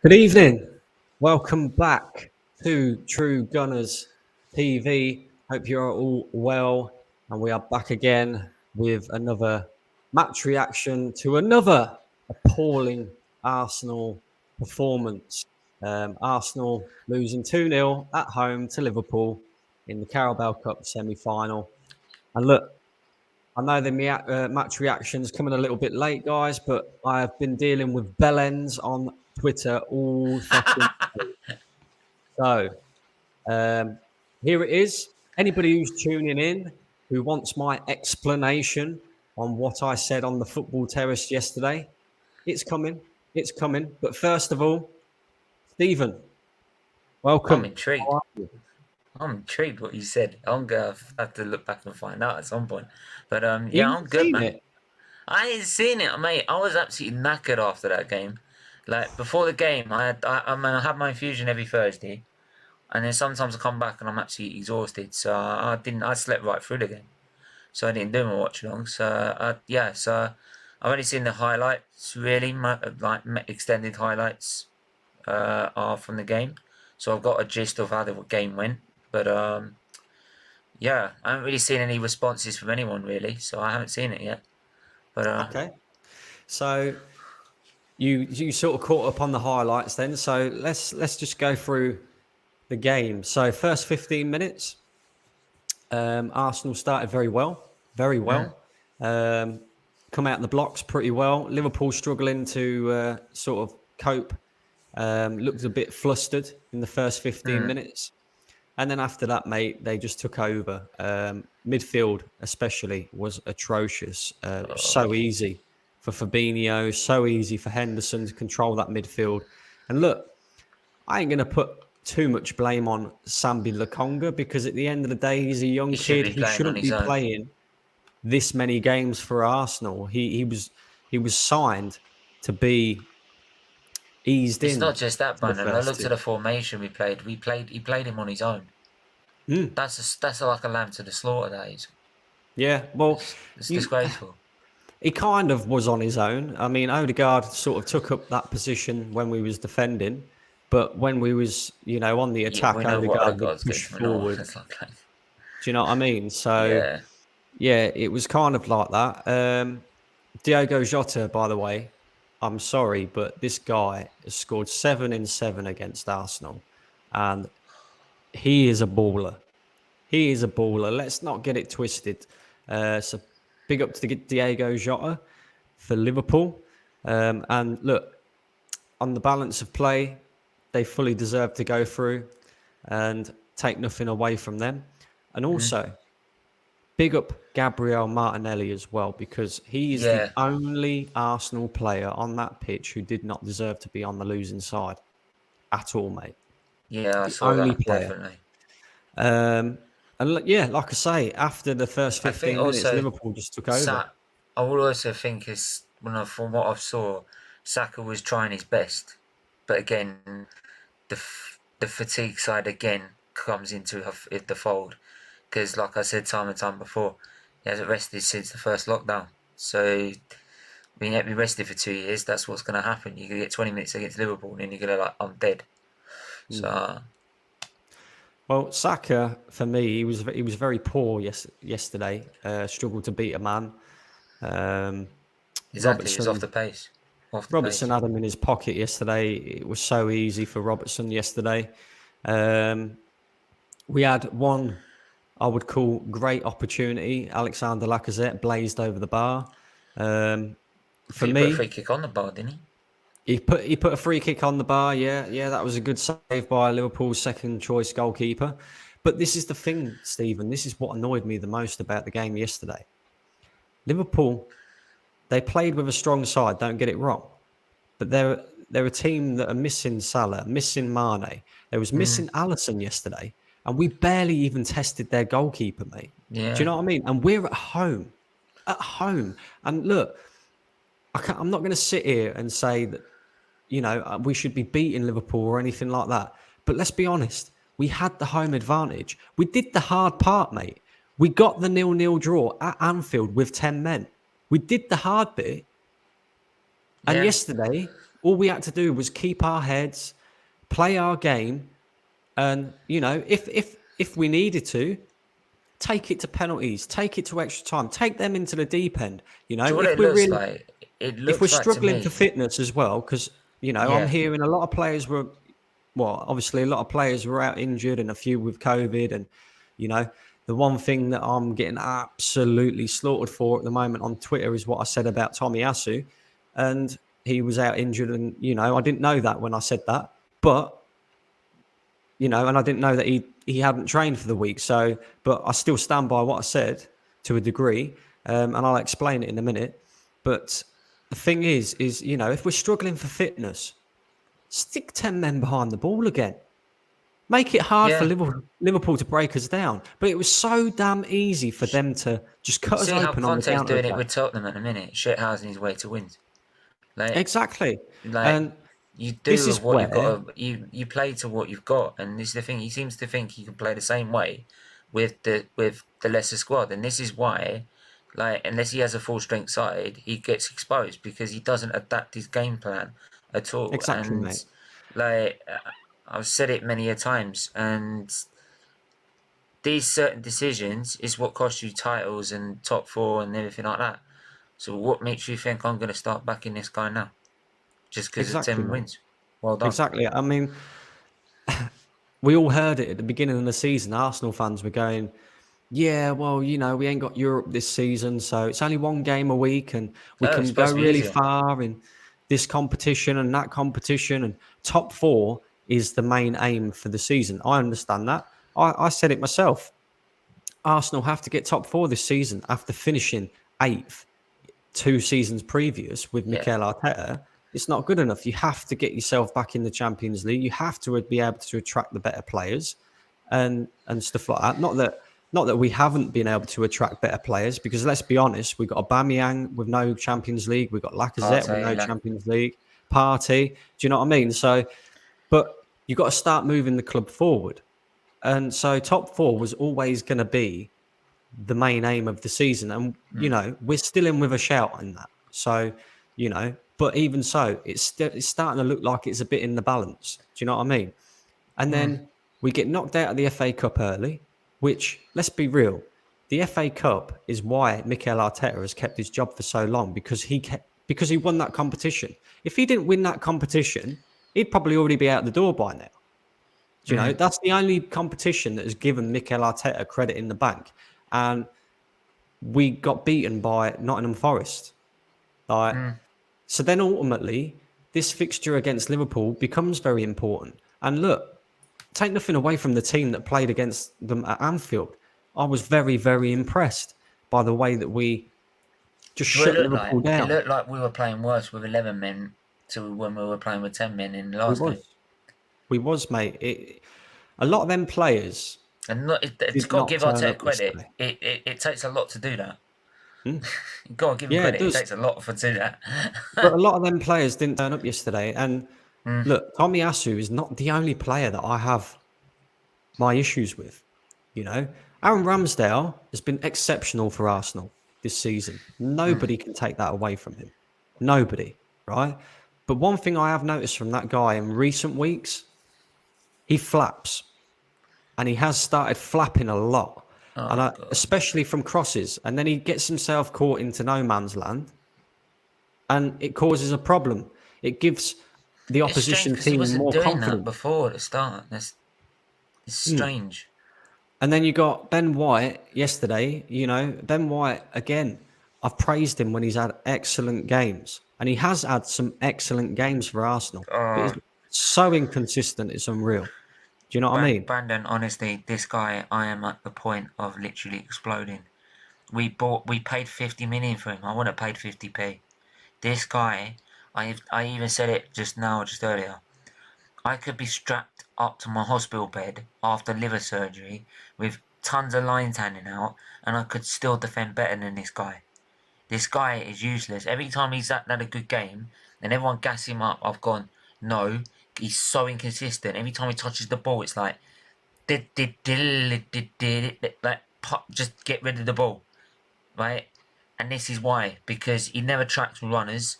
Good evening. Welcome back to True Gunners TV. Hope you're all well. And we are back again with another match reaction to another appalling Arsenal performance. Arsenal losing 2-0 at home to Liverpool in the Carabao Cup Semi-Final. And look, I know the match reaction's coming a little bit late, guys, but I have been dealing with bellends on Twitter all fucking day. So here it is. Anybody who's tuning in who wants my explanation on what I said on the football terrace yesterday, it's coming. It's coming. But first of all, Stephen, welcome. I'm intrigued. I'm intrigued what you said. I'm gonna have to look back and find out at some point. But yeah, I'm good, man. It? I ain't seen it, mate. I was absolutely knackered after that game. Like before the game, I have my infusion every Thursday, and then sometimes I come back and I'm absolutely exhausted. So I didn't. I slept right through the game, so I didn't do my watch along. So yeah, so I've only seen the highlights. Really, extended highlights are from the game. So I've got a gist of how the game went. But yeah, I haven't really seen any responses from anyone really, so I haven't seen it yet. But okay, so you sort of caught up on the highlights then. So let's just go through the game. So first 15 minutes, Arsenal started very well, very well. Come out the blocks pretty well. Liverpool struggling to sort of cope. Looked a bit flustered in the first 15 minutes. And then after that, mate, they just took over. Midfield, especially, was atrocious. So easy for Fabinho, so easy for Henderson to control that midfield. And look, I ain't going to put too much blame on Sambi Lokonga because at the end of the day, he's a young kid. He shouldn't be playing this many games for Arsenal. He was signed to be eased in. It's not just that, Brandon. I looked at the formation we played. He played him on his own. That's like a lamb to the slaughter. That is. Yeah, well, it's disgraceful. He kind of was on his own. I mean, Odegaard sort of took up that position when we was defending, but when we was, on the attack, Odegaard would push forward. Do you know what I mean? So, yeah, it was kind of like that. Diogo Jota, by the way, I'm sorry, but this guy has scored 7 in 7 against Arsenal, and he is a baller. He is a baller. Let's not get it twisted. So big up to Diogo Jota for Liverpool. And look, on the balance of play, they fully deserve to go through and take nothing away from them. And also, big up Gabriel Martinelli as well, because he is the only Arsenal player on that pitch who did not deserve to be on the losing side at all, mate. Yeah, I saw that, definitely. And yeah, like I say, after the first 15 minutes, Liverpool just took over. I would also think from what I saw, Saka was trying his best, but again, the fatigue side again comes into the fold, because like I said time and time before, he hasn't rested since the first lockdown. So being able to be rested for 2 years, that's what's going to happen. You can get 20 minutes against Liverpool, and then you're going to I'm dead. So. Well, Saka, for me, he was very poor yesterday. Struggled to beat a man. Exactly, he's off the pace. Robertson had him in his pocket yesterday. It was so easy for Robertson yesterday. We had one, I would call, great opportunity. Alexander Lacazette blazed over the bar. For me, he put a free kick on the bar, didn't he? He put a free kick on the bar, yeah, that was a good save by Liverpool's second choice goalkeeper. But this is the thing, Stephen, this is what annoyed me the most about the game yesterday. Liverpool, they played with a strong side, don't get it wrong. But they're a team that are missing Salah, missing Mane. There was missing Alisson yesterday, and we barely even tested their goalkeeper, mate. Yeah. Do you know what I mean? And we're at home. And look, I'm not going to sit here and say that, we should be beating Liverpool or anything like that. But let's be honest. We had the home advantage. We did the hard part, mate. We got the 0-0 draw at Anfield with 10 men. We did the hard bit. And yesterday, All we had to do was keep our heads, play our game, and if we needed to, take it to penalties, take it to extra time, take them into the deep end. Do you know what If it we're looks really, like? It if we're looks like to struggling for me. fitness as well, because I'm Yeah, hearing a lot of players were, well, obviously a lot of players were out injured and a few with COVID, and you know. The one thing that I'm getting absolutely slaughtered for at the moment on Twitter is what I said about Tomiyasu, and he was out injured, and I didn't know that when I said that, but and I didn't know that he hadn't trained for the week. So, but I still stand by what I said to a degree, and I'll explain it in a minute. But the thing is if we're struggling for fitness, stick 10 men behind the ball again. Make it hard for yeah. Liverpool to break us down. But it was so damn easy for them to just cut us See how open on the Conte's counter doing it attack. with Tottenham at the minute, shithousing his way to wins. Like, Exactly. like And you this do is with what you've where, got. You play to what you've got, and this is the thing. He seems to think he can play the same way with the lesser squad, and this is why, like, unless he has a full strength side, he gets exposed because he doesn't adapt his game plan at all. exactly, And mate. like, I've said it many a times, and these certain decisions is what cost you titles and top four and everything like that. So what makes you think I'm going to start backing this guy now? Just because of Exactly, 10 mate. wins. Well done. Exactly. I mean, we all heard it at the beginning of the season. Arsenal fans were going, yeah, well, we ain't got Europe this season, so it's only one game a week, and we Oh, it's can go supposed to be really easier. far in this competition and that competition, and top four is the main aim for the season. I understand that. I said it myself. Arsenal have to get top four this season after finishing eighth 2 seasons previous with Yeah. Mikel Arteta. It's not good enough. You have to get yourself back in the Champions League. You have to be able to attract the better players and stuff like that. Not that we haven't been able to attract better players, because let's be honest, we've got Aubameyang with no Champions League, we've got Lacazette with Partey, no like, Champions League, Party. Do you know what I mean? So, but you've got to start moving the club forward. And so top four was always going to be the main aim of the season. And, we're still in with a shout on that. So, but even so, it's starting to look like it's a bit in the balance. Do you know what I mean? And then we get knocked out of the FA Cup early, which, let's be real, the FA Cup is why Mikel Arteta has kept his job for so long, because he won that competition. If he didn't win that competition, he'd probably already be out the door by now. Do you know, that's the only competition that has given Mikel Arteta credit in the bank. And we got beaten by Nottingham Forest. Like, so then ultimately, this fixture against Liverpool becomes very important. And look, take nothing away from the team that played against them at Anfield. I was very, very impressed by the way that we just what it shut looked like. Liverpool It down. looked like we were playing worse with 11 men to when we were playing with 10 men in the We last game. was, we was, mate. A lot of them players And not, it's did got to not give turn Arteta up credit. yesterday. It takes a lot to do that. Hmm? You've got to give him Yeah, it credit. It does. takes a lot for do that. But a lot of them players didn't turn up yesterday. And look, Tomiyasu is not the only player that I have my issues with. Aaron Ramsdale has been exceptional for Arsenal this season. Nobody can take that away from him. Nobody, right? But one thing I have noticed from that guy in recent weeks, he flaps, and he has started flapping a lot, and Oh, God. especially from crosses. And then he gets himself caught into no man's land, and it causes a problem. It gives the It's strange opposition because he team wasn't more doing that confidence. before at the start. It's strange. And then you got Ben White yesterday. Ben White, again, I've praised him when he's had excellent games. And he has had some excellent games for Arsenal. But Oh, he's so inconsistent, it's unreal. Do you know what I mean? Brandon, honestly, this guy, I am at the point of literally exploding. We paid 50 million for him. I wouldn't have paid 50p. This guy, I even said it just now, just earlier. I could be strapped up to my hospital bed after liver surgery with tons of lines hanging out, and I could still defend better than this guy. This guy is useless. Every time he's had a good game, and everyone gas him up, I've gone, no, he's so inconsistent. Every time he touches the ball, it's like, like, just get rid of the ball, right? And this is why, because he never tracks runners.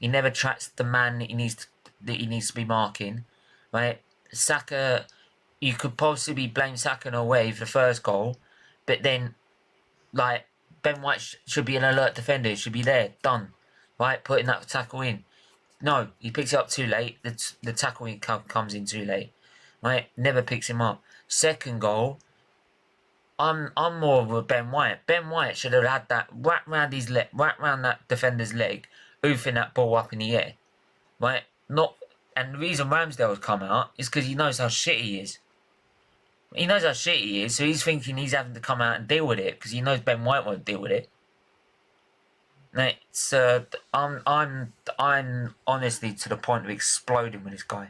He never tracks the man that he needs to be marking. Right, Saka. You could possibly blame Saka in a way for the first goal, but then like Ben White should be an alert defender. He should be there, done. Right, putting that tackle in. No, he picks it up too late. The tackle comes in too late. Right, never picks him up. Second goal. I'm more of a Ben White. Ben White should have had that wrap round his leg, wrap round that defender's leg, oofing that ball up in the air. Right, not. And the reason Ramsdale's come out is because he knows how shit he is. He knows how shit he is, so he's thinking he's having to come out and deal with it because he knows Ben White won't deal with it. It's I'm honestly to the point of exploding with this guy.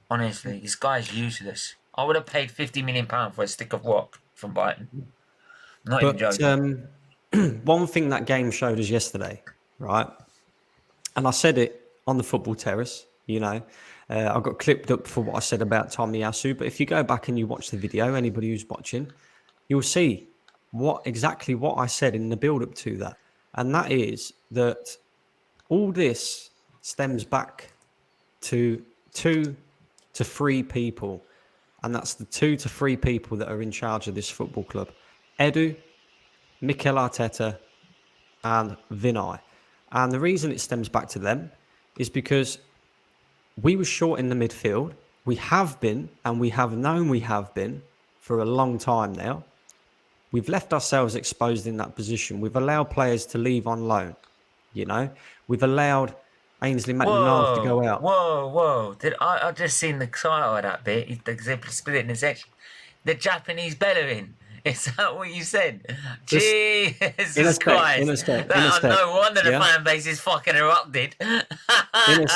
Honestly, this guy's useless. I would have paid £50 million for a stick of rock from Brighton. Not even joking. One thing that game showed us yesterday, right? And I said it on the football terrace. You know, I got clipped up for what I said about Tomiyasu. But if you go back and you watch the video, anybody who's watching, you'll see exactly what I said in the build-up to that. And that is that all this stems back to 2 to 3 people. And that's the 2 to 3 people that are in charge of this football club. Edu, Mikel Arteta, and Vinay. And the reason it stems back to them is because we were short in the midfield. We have been, and we have known we have been for a long time now. We've left ourselves exposed in that position. We've allowed players to leave on loan. You know, we've allowed Ainsley Maitland-Niles to go out. Whoa! I just seen the title of that bit? They split it in a section. The Japanese bellowing. Is that what you said? Jesus Christ! In a sec. No wonder the fan base is fucking erupted. In a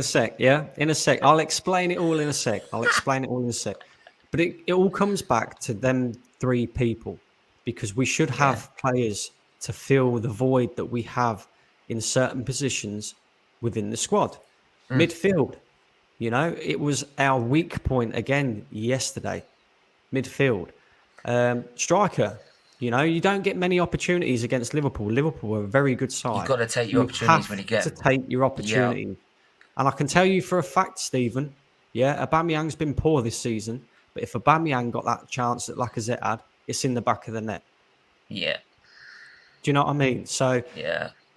sec. Yeah, in a sec. I'll explain it all in a sec. But it all comes back to them 3 people, because we should have players to fill the void that we have in certain positions within the squad. Midfield, you know, it was our weak point again yesterday. Midfield. Striker, you know, you don't get many opportunities against Liverpool. Liverpool are a very good side. You've got to take your opportunities when you get them. To take your opportunities. Yep. And I can tell you for a fact, Stephen, Aubameyang's been poor this season, but if Aubameyang got that chance that Lacazette had, it's in the back of the net. Yeah. Do you know what I mean? So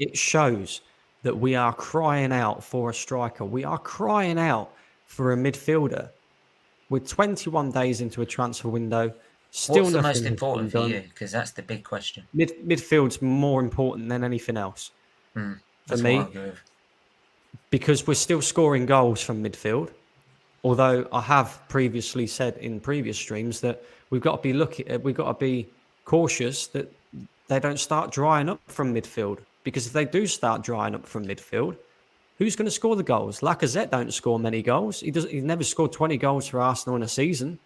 it shows that we are crying out for a striker. We are crying out for a midfielder. We're 21 days into a transfer window. Still what's the most important for you? Because that's the big question. Midfield's more important than anything else for me, because we're still scoring goals from midfield. Although I have previously said in previous streams that we've got to be cautious that they don't start drying up from midfield. Because if they do start drying up from midfield, who's going to score the goals? Lacazette don't score many goals. He's never scored 20 goals for Arsenal in a season.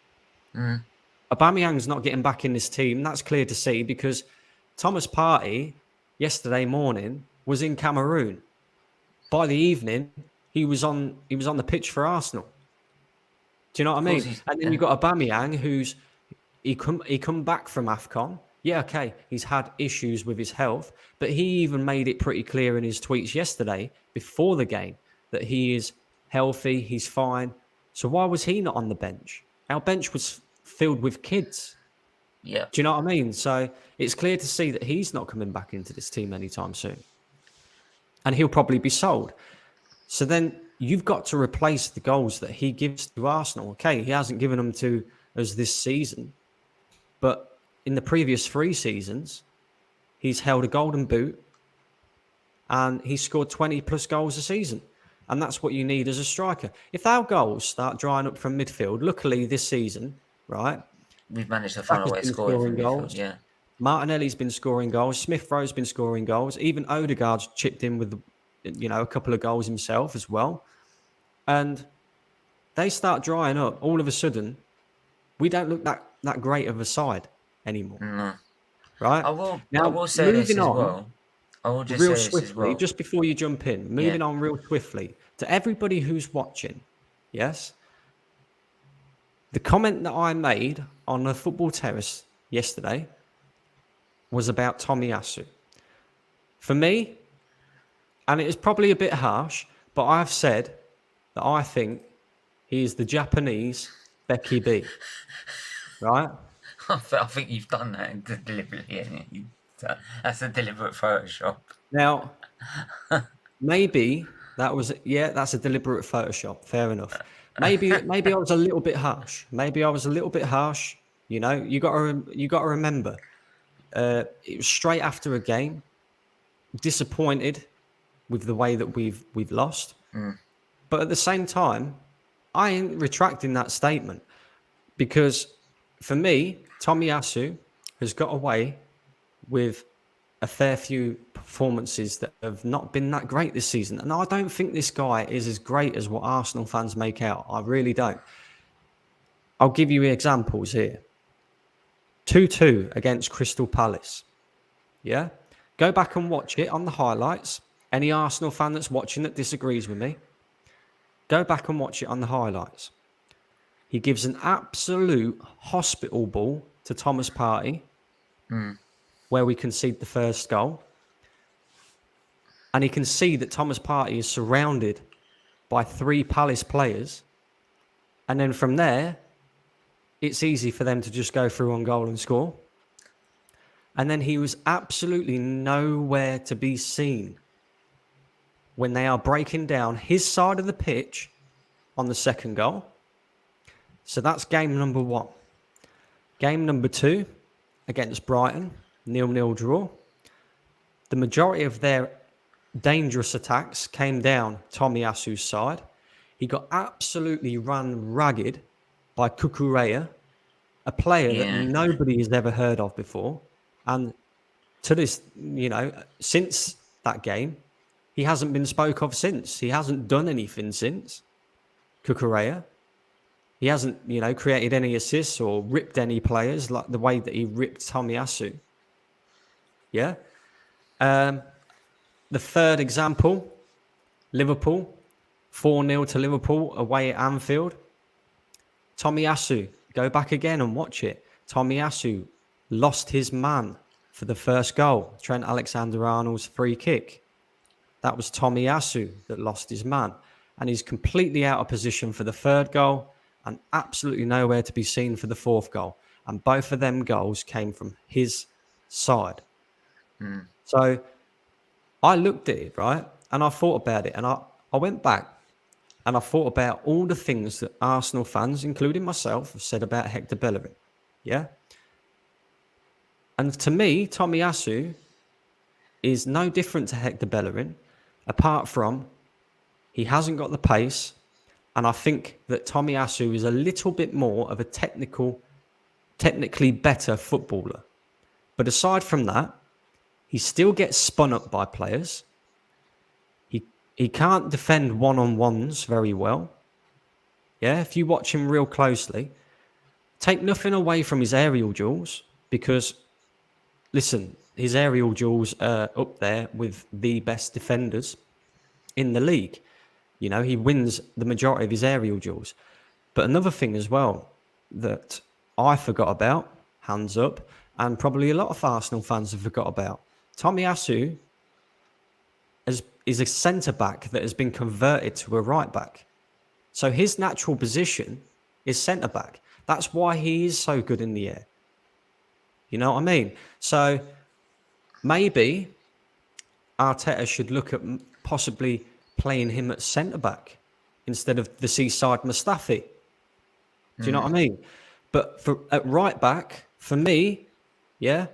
Aubameyang's not getting back in this team. That's clear to see, because Thomas Partey yesterday morning was in Cameroon. By the evening, he was on the pitch for Arsenal. Do you know what I mean? And then you've got Aubameyang, who's he come back from AFCON. Yeah, okay, he's had issues with his health, but he even made it pretty clear in his tweets yesterday before the game that he is healthy, he's fine. So why was he not on the bench? Our bench was filled with kids. Yeah. Do you know what I mean? So it's clear to see that he's not coming back into this team anytime soon. And he'll probably be sold. So then you've got to replace the goals that he gives to Arsenal. Okay, he hasn't given them to us this season, but in the previous 3 seasons, he's held a golden boot and he scored 20 plus goals a season. And that's what you need as a striker. If our goals start drying up from midfield, luckily this season, right? We've managed to find a way to score from goals. Midfield, yeah. Martinelli's been scoring goals. Smith Rowe's been scoring goals. Even Odegaard's chipped in with, a couple of goals himself as well. And they start drying up. All of a sudden, we don't look that great of a side anymore. No. Right? I will say this as well. I will just real say swiftly, this as well. just before you jump in, moving on real swiftly to everybody who's watching. Yes. The comment that I made on the football terrace yesterday was about Tomiyasu. For me, And it is probably a bit harsh, but I've said that I think he is the Japanese Becky B. Right? I think you've done that deliberately, haven't you? That's a deliberate Photoshop. Now, maybe that's a deliberate Photoshop. Fair enough. Maybe I was a little bit harsh. You know, you got to remember, it was straight after a game. Disappointed with the way that we've lost, but at the same time, I ain't retracting that statement because for me, Tomiyasu has got away with a fair few performances that have not been that great this season. And I don't think this guy is as great as what Arsenal fans make out. I really don't. I'll give you examples here. 2-2 against Crystal Palace. Yeah? Go back and watch it on the highlights. Any Arsenal fan that's watching that disagrees with me, go back and watch it on the highlights. He gives an absolute hospital ball to Thomas Partey, where we concede the first goal. And he can see that Thomas Partey is surrounded by 3 Palace players. And then from there, it's easy for them to just go through on goal and score. And then he was absolutely nowhere to be seen when they are breaking down his side of the pitch on the second goal. So that's game number 1. Game number 2 against Brighton, 0-0 draw. The majority of their dangerous attacks came down Tomiyasu's side. He got absolutely run ragged by Cucurella, a player that nobody has ever heard of before. And to this, since that game, he hasn't been spoke of since. He hasn't done anything since. Cucurella. He hasn't, created any assists or ripped any players like the way that he ripped Tomiyasu. Yeah. The third example, Liverpool, 4-0 to Liverpool away at Anfield. Tomiyasu, go back again and watch it. Tomiyasu lost his man for the first goal. Trent Alexander-Arnold's free kick. That was Tomiyasu that lost his man. And he's completely out of position for the third goal and absolutely nowhere to be seen for the fourth goal. And both of them goals came from his side. So I looked at it, right? And I thought about it. And I went back and I thought about all the things that Arsenal fans, including myself, have said about Hector Bellerin. Yeah? And to me, Tomiyasu is no different to Hector Bellerin, apart from he hasn't got the pace. And I think that Tomiyasu is a little bit more of a technically better footballer. But aside from that, he still gets spun up by players. He can't defend one-on-ones very well. Yeah, if you watch him real closely, take nothing away from his aerial duels because, listen, his aerial duels are up there with the best defenders in the league. He wins the majority of his aerial duels. But another thing as well that I forgot about, hands up, and probably a lot of Arsenal fans have forgot about, Tomiyasu is a centre-back that has been converted to a right-back. So his natural position is centre-back. That's why he is so good in the air. You know what I mean? So maybe Arteta should look at possibly playing him at centre-back instead of the Seaside Mustafi. Do you know what I mean? But at right-back, for me, yeah,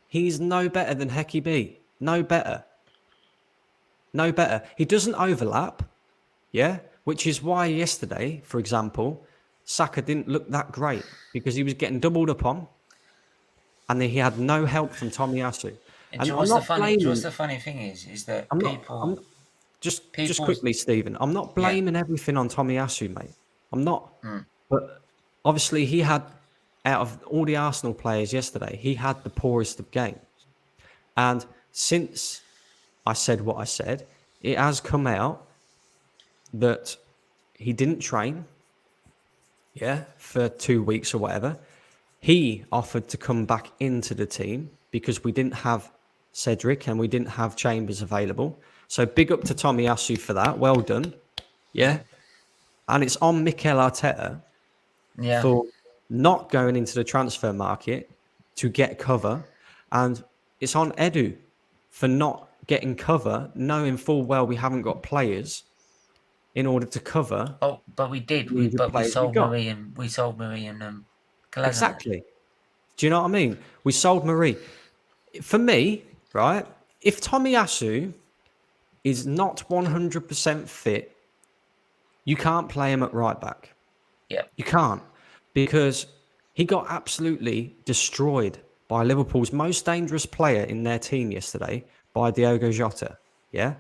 he's no better than Hecky B. No better. He doesn't overlap, yeah, which is why yesterday, for example, Saka didn't look that great because he was getting doubled up on and then he had no help from Tomiyasu. And what's the funny thing is that just quickly, Stephen, I'm not blaming everything on Tomiyasu, mate. I'm not. But obviously he had, out of all the Arsenal players yesterday, he had the poorest of games. And since I said what I said, it has come out that he didn't train, for 2 weeks or whatever. He offered to come back into the team because we didn't have Cedric and we didn't have Chambers available. So big up to Tomiyasu for that. Well done. Yeah. And it's on Mikel Arteta for not going into the transfer market to get cover. And it's on Edu for not getting cover, knowing full well we haven't got players in order to cover. Oh, but we did. We sold Marie and Kalazan. Exactly. Do you know what I mean? We sold Marie. For me, right, if Tomiyasu is not 100% fit, you can't play him at right back. Yeah. You can't, because he got absolutely destroyed by Liverpool's most dangerous player in their team yesterday, by Diogo Jota. Yeah?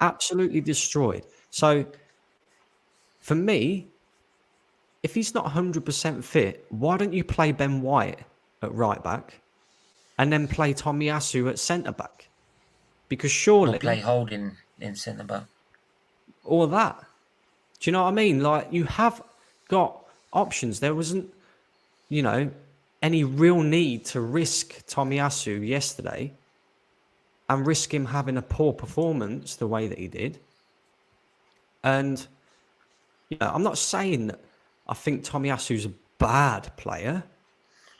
Absolutely destroyed. So, for me, if he's not 100% fit, why don't you play Ben White at right back and then play Tomiyasu at centre back? Because surely... Or play Holding in centre back. Or that. Do you know what I mean? Like, you have got options. There wasn't, any real need to risk Tomiyasu yesterday and risk him having a poor performance the way that he did. And, I'm not saying that I think Tomiyasu's a bad player.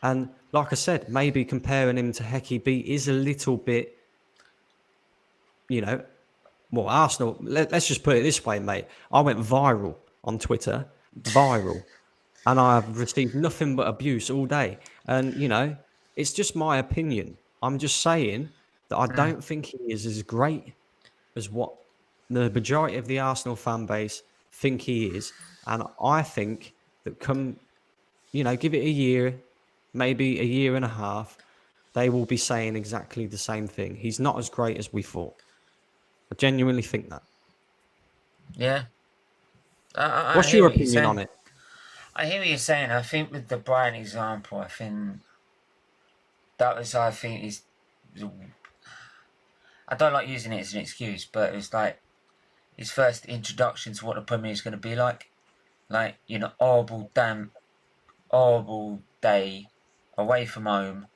And like I said, maybe comparing him to Heki B is a little bit, well, Arsenal, let's just put it this way, mate. I went viral on Twitter, and I've received nothing but abuse all day. And, it's just my opinion. I'm just saying that I don't think he is as great as what the majority of the Arsenal fan base think he is. And I think that give it a year, maybe a year and a half, they will be saying exactly the same thing. He's not as great as we thought. I genuinely think that. Yeah. What's your opinion on it? I hear what you're saying. I think with the Brian example, I think is... I don't like using it as an excuse, but it's like his first introduction to what the Premier is going to be like. Like, horrible day, away from home,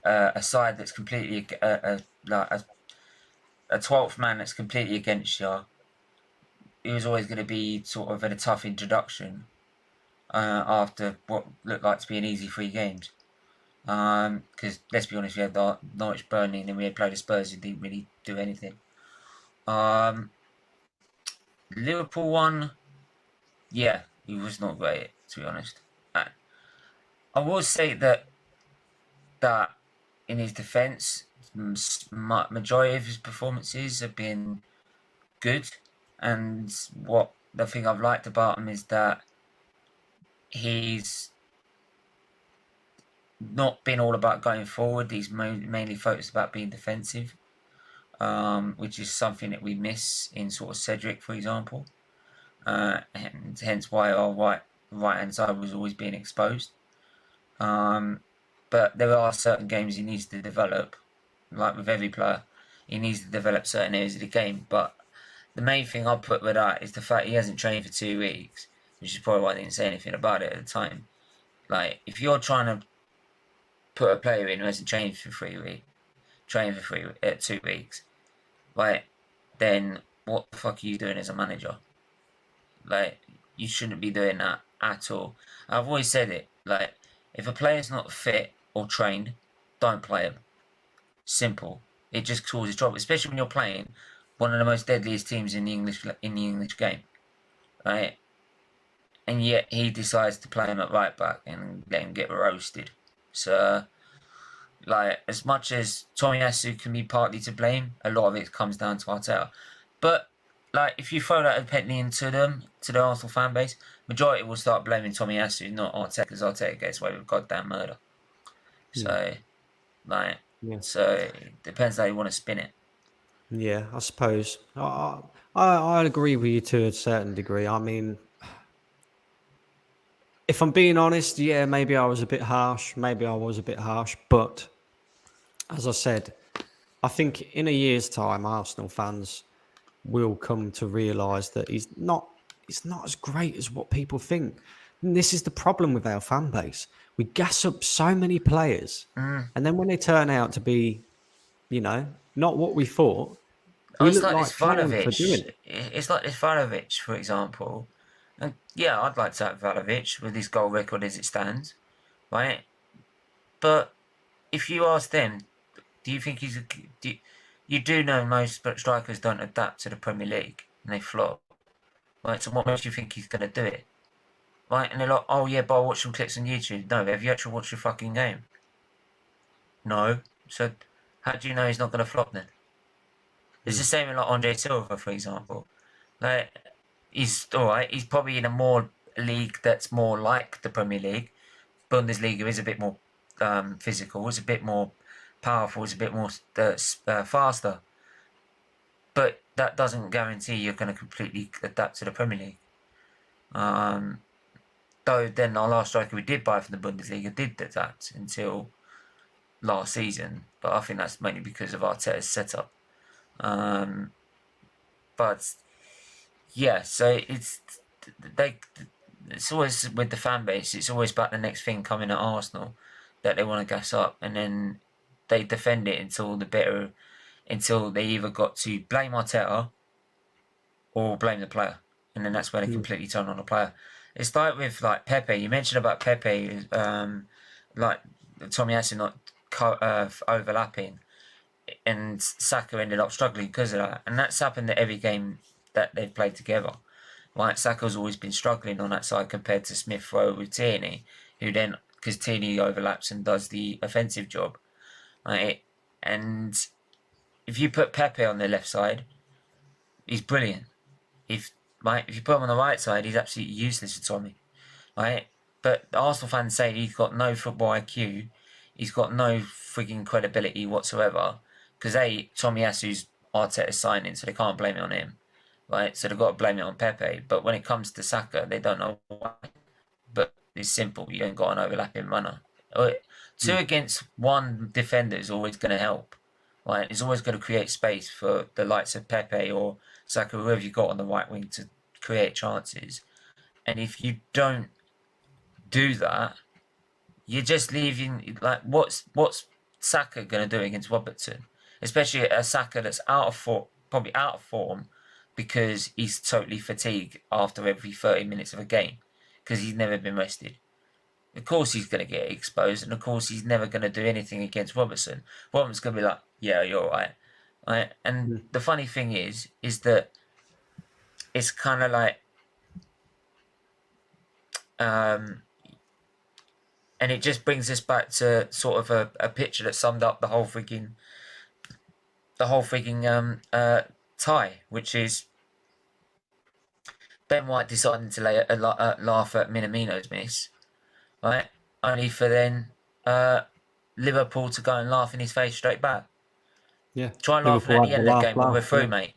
a side that's completely... a 12th man that's completely against you. It was always going to be sort of a tough introduction after what looked like to be an easy 3 games. Because let's be honest, we had Norwich Burnley and then we had played the Spurs who didn't really do anything. Liverpool one, yeah, he was not great, to be honest. I will say that in his defence, majority of his performances have been good, and the thing I've liked about him is that he's not been all about going forward. He's mainly focused about being defensive, which is something that we miss in sort of Cedric, for example, and hence why our right hand side was always being exposed. But there are certain games he needs to develop, like with every player. He needs to develop certain areas of the game. But the main thing I put with that is the fact he hasn't trained for 2 weeks, which is probably why I didn't say anything about it at the time. Like, if you're trying to put a player in who hasn't trained for 2 weeks, like, then what the fuck are you doing as a manager? Like, you shouldn't be doing that at all. I've always said it, like, if a player's not fit or trained, don't play him. Simple. It just causes trouble, especially when you're playing one of the most deadliest teams in the English game, right? And yet he decides to play him at right back and let him get roasted. So, like, as much as Tomiyasu can be partly to blame, a lot of it comes down to Arteta. But, like, if you throw that opinion to the Arsenal fan base, majority will start blaming Tomiyasu, not Arteta, because Arteta gets away with goddamn murder. So, so it depends how you want to spin it. Yeah, I suppose. I agree with you to a certain degree. I mean, if I'm being honest, yeah, maybe I was a bit harsh. But as I said, I think in a year's time, Arsenal fans will come to realise that he's not as great as what people think. And this is the problem with our fan base. We gas up so many players, and then when they turn out to be, not what we thought, He it's looked like this like talent for doing Vlahovic. it. It's like this Vlahovic, for example. And yeah, I'd like to have Vlahovic with his goal record as it stands, right? But if you ask them, do you think he's a? You do know most strikers don't adapt to the Premier League and they flop, right? So what makes you think he's going to do it, right? And they're like, oh yeah, but I watch some clips on YouTube. No, have you actually watched the fucking game? No. So how do you know he's not going to flop then? It's the same with like Andre Silva, for example. Like he's all right. He's probably in a more league that's more like the Premier League. Bundesliga is a bit more physical. It's a bit more powerful. It's a bit more faster. But that doesn't guarantee you're going to completely adapt to the Premier League. Though then our last striker we did buy from the Bundesliga did adapt until last season, but I think that's mainly because of Arteta's setup. But yeah, so it's always with the fan base. It's always about the next thing coming at Arsenal that they want to gas up, and then they defend it until they either got to blame Arteta or blame the player, and then that's where they completely turn on the player. It's like with like Pepe. You mentioned about Pepe, like Tomiyasu not overlapping, and Saka ended up struggling because of that. And that's happened at every game that they've played together. Right, Saka's always been struggling on that side compared to Smith Rowe with Tierney, who then, because Tierney overlaps and does the offensive job. Right, and if you put Pepe on the left side, he's brilliant. If you put him on the right side, he's absolutely useless for Tommy. Right, but Arsenal fans say he's got no football IQ, he's got no frigging credibility whatsoever. Because Tomiyasu's Arteta's signing, so they can't blame it on him. Right, so they've got to blame it on Pepe. But when it comes to Saka, they don't know why. But it's simple. You ain't got an overlapping runner. Two against one defender is always going to help. Right, it's always going to create space for the likes of Pepe or Saka, whoever you got on the right wing, to create chances. And if you don't do that, you're just leaving. Like, what's Saka going to do against Robertson? Especially a Saka that's probably out of form, because he's totally fatigued after every 30 minutes of a game because he's never been rested. Of course he's going to get exposed, and of course he's never going to do anything against Robertson. Robertson's going to be like, yeah, you're all right. Right? And the funny thing is that it's kind of like, and it just brings us back to sort of a picture that summed up the whole freaking tie, which is Ben White deciding to laugh at Minamino's miss, right? Only for then Liverpool to go and laugh in his face straight back. Yeah. Try laughing at the end of the game when we're through, mate.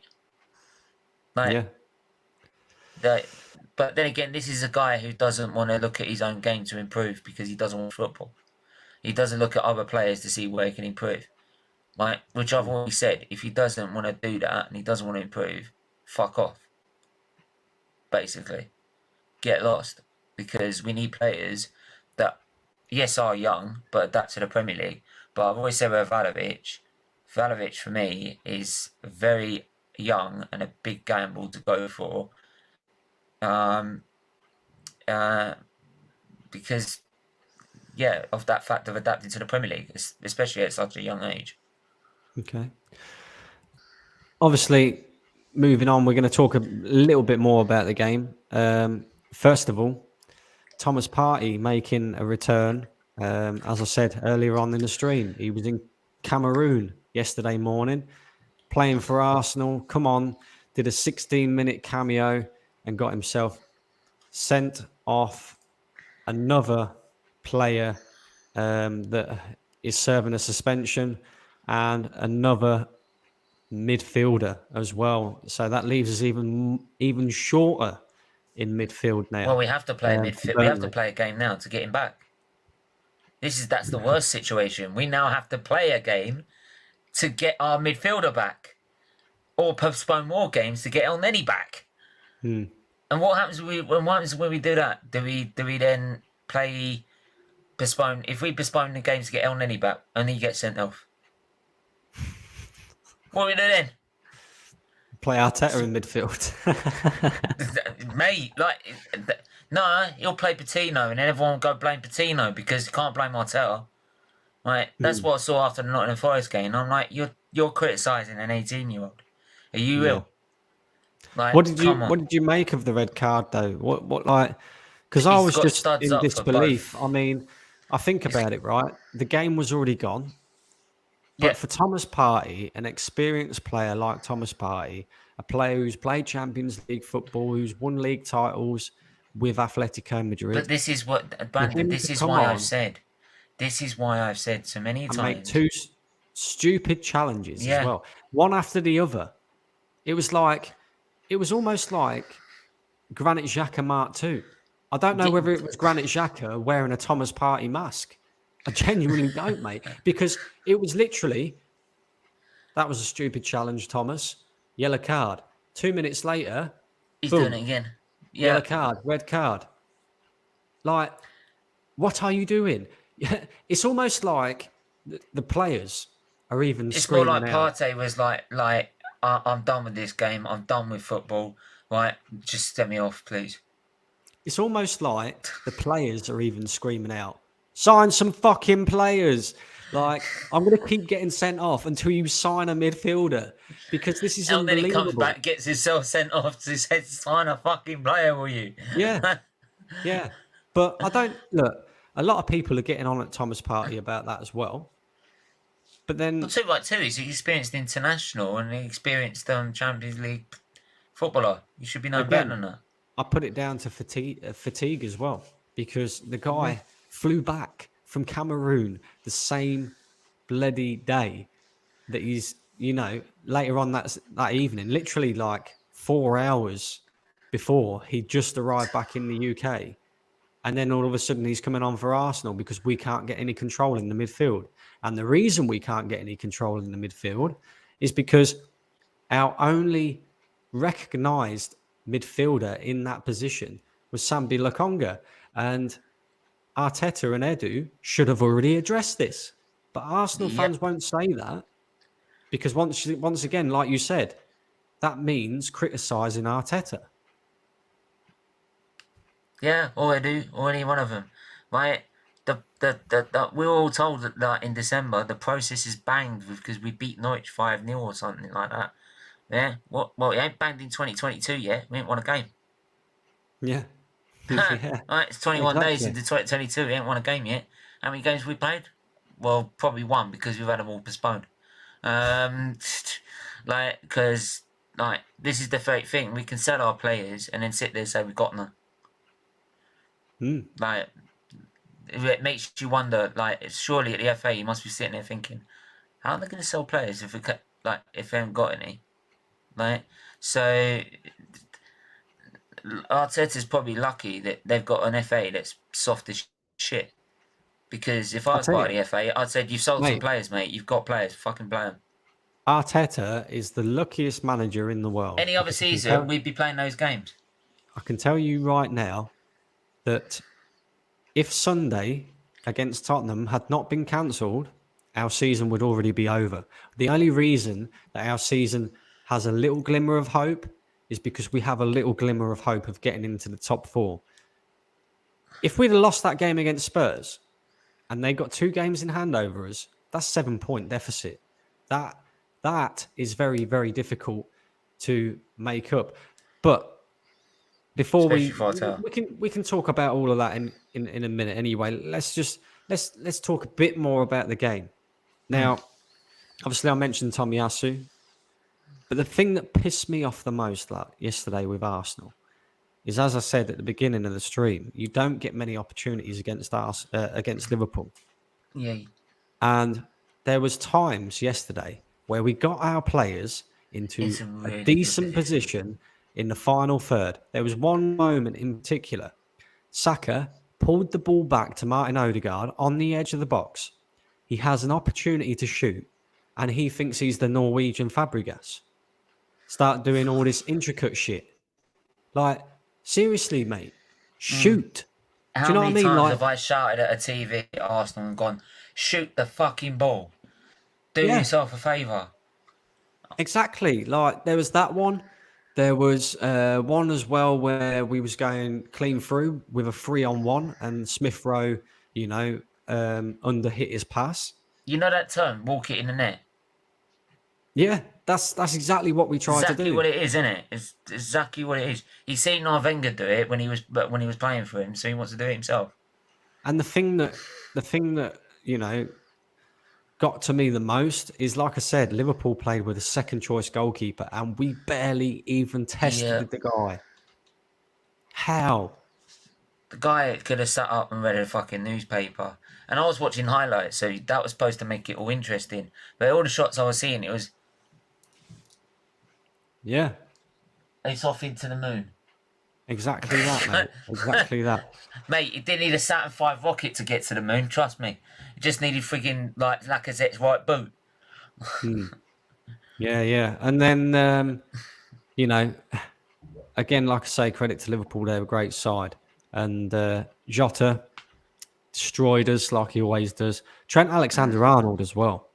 Like, yeah. But then again, this is a guy who doesn't want to look at his own game to improve because he doesn't want football. He doesn't look at other players to see where he can improve. Right? Which I've always said, if he doesn't want to do that and he doesn't want to improve, fuck off. Basically. Get lost. Because we need players that, yes, are young, but adapt to the Premier League. But I've always said with Vlahovic for me is very young and a big gamble to go for. Because, yeah, of that fact of adapting to the Premier League, especially at such a young age. Okay. Obviously, moving on, we're going to talk a little bit more about the game. First of all, Thomas Partey making a return. As I said earlier on in the stream, he was in Cameroon yesterday morning, playing for Arsenal. Come on, did a 16-minute cameo and got himself sent off. Another player that is serving a suspension, and another midfielder as well. So that leaves us even shorter in midfield now. Well, we have to play midfield. We have to play a game now to get him back. That's the worst situation. We now have to play a game to get our midfielder back, or postpone more games to get El Neni back. And what happens when we do that? Do we then postpone? If we postpone the games to get El Neni back, and he gets sent off, what do we do then? Play Arteta in midfield. Mate, no, he'll play Patino, and then everyone will go blame Patino because you can't blame Arteta. Right, that's what I saw after the Nottingham Forest game. I'm like, you're criticising an 18-year-old. Are you real? Like, what did on. you make of the red card though? What like? Because I He's was got just studs in up for disbelief. both. I mean, I think about it, right? The game was already gone. Yeah, But for Thomas Partey, an experienced player like Thomas Partey, a player who's played Champions League football, who's won league titles with Atletico but Madrid, this is what, for Brandon. him This to is come why I've on said. This is why I've said so many and make times. two stupid challenges as Yeah, well, one after the other, it was almost like Granit Xhaka Mark 2. I don't know whether it was Granit Xhaka wearing a Thomas Partey mask. I genuinely don't, mate, because it was literally, that was a stupid challenge, Thomas. Yellow card. 2 minutes later, he's doing it boom, again. yellow Yeah, card, red card. Like, what are you doing? It's almost like the players are even it's more screaming like out. Partey was I'm done with this game. I'm done with football. Right, just set me off, please. It's almost like the players are even screaming out, sign some fucking players. Like, I'm going to keep getting sent off until you sign a midfielder because this is And then he comes unbelievable. back, gets himself sent off to say, sign a fucking player, will you? Yeah, yeah. But I don't look, a lot of people are getting on at Thomas Partey about that as well. But Well, then too right too. He's an experienced international and an experienced Champions League footballer. You should be known better again, than that. I put it down to fatigue as well because the Yeah. guy flew back from Cameroon the same bloody day that he's, later on that evening, literally like 4 hours before he just arrived back in the UK. And then all of a sudden he's coming on for Arsenal because we can't get any control in the midfield. And the reason we can't get any control in the midfield is because our only recognised midfielder in that position was Sambi Lokonga. And Arteta and Edu should have already addressed this. But Arsenal fans Yep. won't say that because once again, like you said, that means criticising Arteta. Yeah, all I do, or any one of them. Right? We were all told that in December the process is banged because we beat Norwich 5-0 or something like that. Yeah. What? Well, it ain't banged in 2022 yet. We ain't won a game. Yeah. Yeah. Right, it's 21 days Exactly. into 2022. We ain't won a game yet. How many games we played? Well, probably one because we've had them all postponed. Because this is the fake thing. We can sell our players and then sit there and say we got none. Like, it makes you wonder. Like, surely at the FA you must be sitting there thinking, how are they going to sell players if if they haven't got any? Like, so Arteta's probably lucky that they've got an FA that's soft as shit. Because if I I'll was tell part you, of the FA, I'd say you've sold some mate, players, mate. You've got players. Fucking play them. Arteta is the luckiest manager in the world. Any other season, we'd be playing those games. I can tell you right now that if Sunday against Tottenham had not been cancelled, our season would already be over. The only reason that our season has a little glimmer of hope is because we have a little glimmer of hope of getting into the top four. If we'd have lost that game against Spurs and they got 2 games in hand over us, that's 7-point deficit. That is very, very difficult to make up. But before we can talk about all of that in a minute anyway. Let's talk a bit more about the game. Now, obviously I mentioned Tomiyasu, but the thing that pissed me off the most yesterday with Arsenal is, as I said at the beginning of the stream, you don't get many opportunities against Liverpool. Yeah. And there was times yesterday where we got our players into a decent position in the final third. There was one moment in particular. Saka pulled the ball back to Martin Odegaard on the edge of the box. He has an opportunity to shoot, and he thinks he's the Norwegian Fabregas. Start doing all this intricate shit. Like, seriously, mate, shoot. How Do you know many what I mean? times have I shouted at a TV at Arsenal and gone, shoot the fucking ball. Do yourself a favour. Exactly. Like there was that one. There was one as well where we was going clean through with a 3-on-1 and Smith Rowe, under hit his pass. You know that term, walk it in the net? Yeah, that's exactly what we tried to Exactly do. what it is, isn't it? It's exactly what it is. He's seen Wenger do it when he was playing for him, so he wants to do it himself. And the thing that got to me the most is, like I said, Liverpool played with a second choice goalkeeper and we barely even tested the guy. How? The guy could have sat up and read a fucking newspaper. And I was watching highlights, so that was supposed to make it all interesting. But all the shots I was seeing, it was... Yeah. It's off into the moon. Exactly that, mate. Exactly that. Mate, it didn't need a Saturn V rocket to get to the moon, trust me. It just needed frigging, like, Lacazette's right boot. Yeah. And then, again, like I say, credit to Liverpool, they're a great side. And Jota destroyed us like he always does. Trent Alexander-Arnold as well.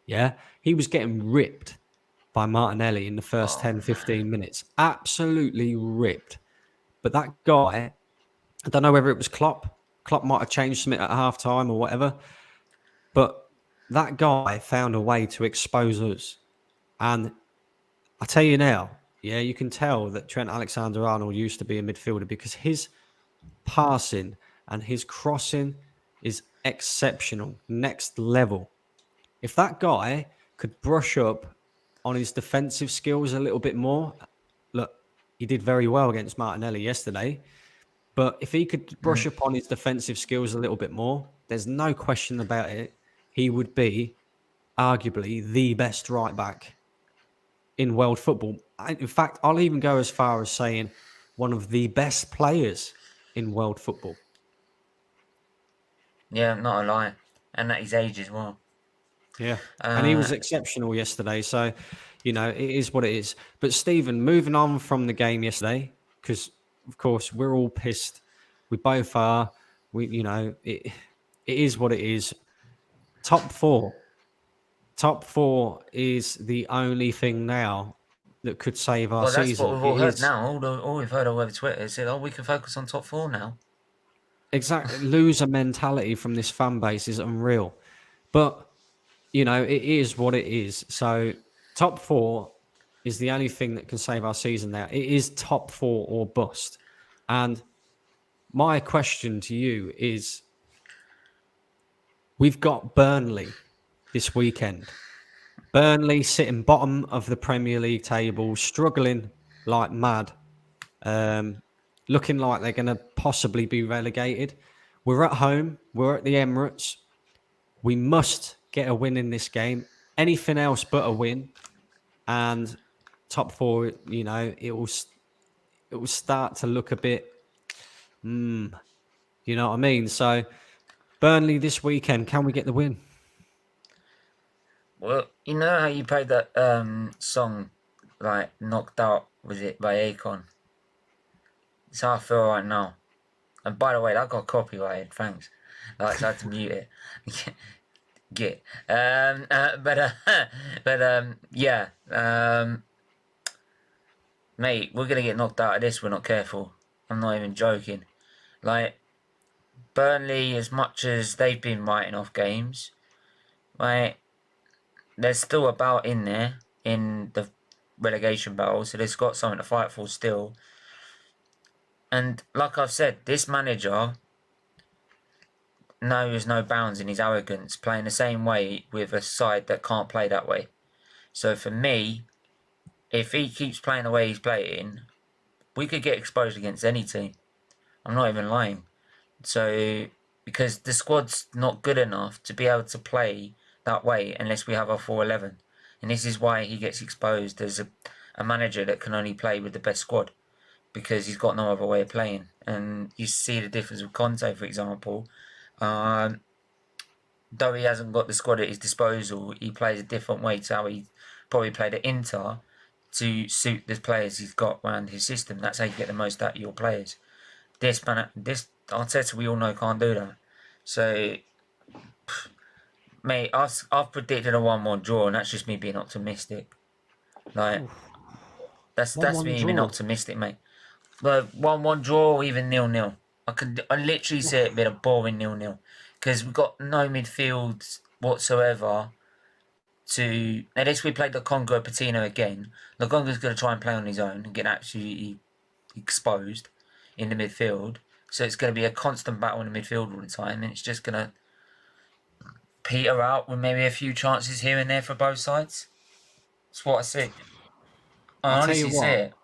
Yeah, he was getting ripped by Martinelli in the first 10, 15 minutes. Absolutely ripped. But that guy, I don't know whether it was Klopp. Klopp might have changed something at halftime or whatever. But that guy found a way to expose us. And I tell you now, yeah, you can tell that Trent Alexander-Arnold used to be a midfielder because his passing and his crossing is exceptional, next level. If that guy could brush up on his defensive skills a little bit more, look, he did very well against Martinelli yesterday, but if he could brush up on his defensive skills a little bit more, there's no question about it, he would be arguably the best right back in world football. In fact, I'll even go as far as saying one of the best players in world football. Yeah, not a lie. And at his age as well. Yeah. And he was exceptional yesterday. So, it is what it is. But Stephen, moving on from the game yesterday, because of course we're all pissed. We both are. It is what it is. Top four is the only thing now that could save our season. That's what we've all heard now. All we've heard all over Twitter is that, we can focus on top four now. Exactly. Loser mentality from this fan base is unreal. But, it is what it is. So top four is the only thing that can save our season now. It is top four or bust. And my question to you is, we've got Burnley this weekend. Burnley sitting bottom of the Premier League table, struggling like mad, looking like they're going to possibly be relegated. We're at home. We're at the Emirates. We must get a win in this game. Anything else but a win, and top four, it will start to look a bit, you know what I mean? So, Burnley this weekend, can we get the win? Well, you know how you played that song, like Knocked Out, was it, by Akon? It's how I feel right now. And by the way, that got copyrighted, thanks. I had to mute it. Get. Yeah. Mate, we're going to get knocked out of this if we're not careful. I'm not even joking. Like, Burnley, as much as they've been writing off games, like, there's still a bout in there in the relegation battle, so they've got something to fight for still. And like I've said, this manager knows no bounds in his arrogance, playing the same way with a side that can't play that way. So for me, if he keeps playing the way he's playing, we could get exposed against any team. I'm not even lying. So, because the squad's not good enough to be able to play that way unless we have our 4-11. And this is why he gets exposed as a manager that can only play with the best squad, because he's got no other way of playing. And you see the difference with Conte, for example. Though he hasn't got the squad at his disposal, he plays a different way to how he probably played at Inter to suit the players he's got around his system. That's how you get the most out of your players. This Arteta, we all know, can't do that. So, mate, I've predicted a 1-1 draw, and that's just me being optimistic. Like that's 1-1 me being draw. optimistic, mate. But 1-1 draw, or even 0-0. I literally see it being a boring 0-0 because we've got no midfield whatsoever. Unless we play the Congo Patino again, Lukonga's going to try and play on his own and get absolutely exposed in the midfield. So it's going to be a constant battle in the midfield all the time, and it's just going to peter out with maybe a few chances here and there for both sides. That's what I see. I I'll tell you honestly see what. it.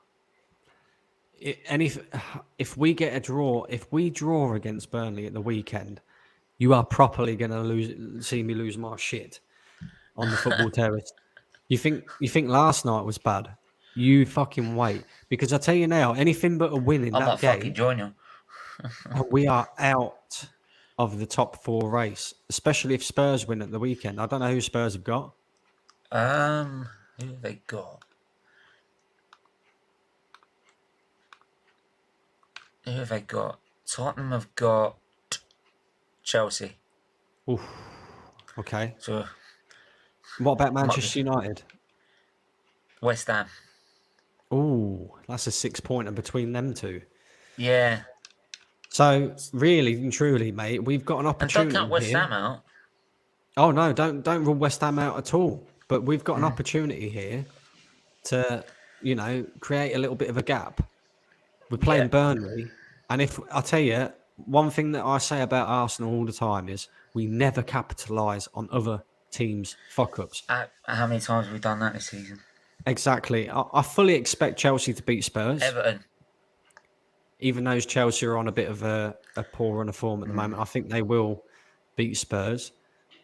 If we get a draw, if we draw against Burnley at the weekend, you are properly going to see me lose my shit on the football terrace. You think last night was bad? You fucking wait, because I tell you now, anything but a win in I might that fucking game, join you. and we are out of the top 4 race. Especially if Spurs win at the weekend. I don't know who Spurs have got. Who have they got? Who have they got? Tottenham have got Chelsea. Oof. Okay. So What about might Manchester be United? West Ham. Oh, that's a 6-pointer between them two. Yeah. So really and truly, mate, we've got an And don't opportunity count West here. Ham out. Oh no, don't rule West Ham out at all. But we've got an opportunity here to, create a little bit of a gap. We're playing Yeah. Burnley, and if I tell you one thing that I say about Arsenal all the time is we never capitalise on other teams' fuck ups. How many times have we done that this season? Exactly. I fully expect Chelsea to beat Spurs. Everton. Even though Chelsea are on a bit of a poor run of form at the moment, I think they will beat Spurs.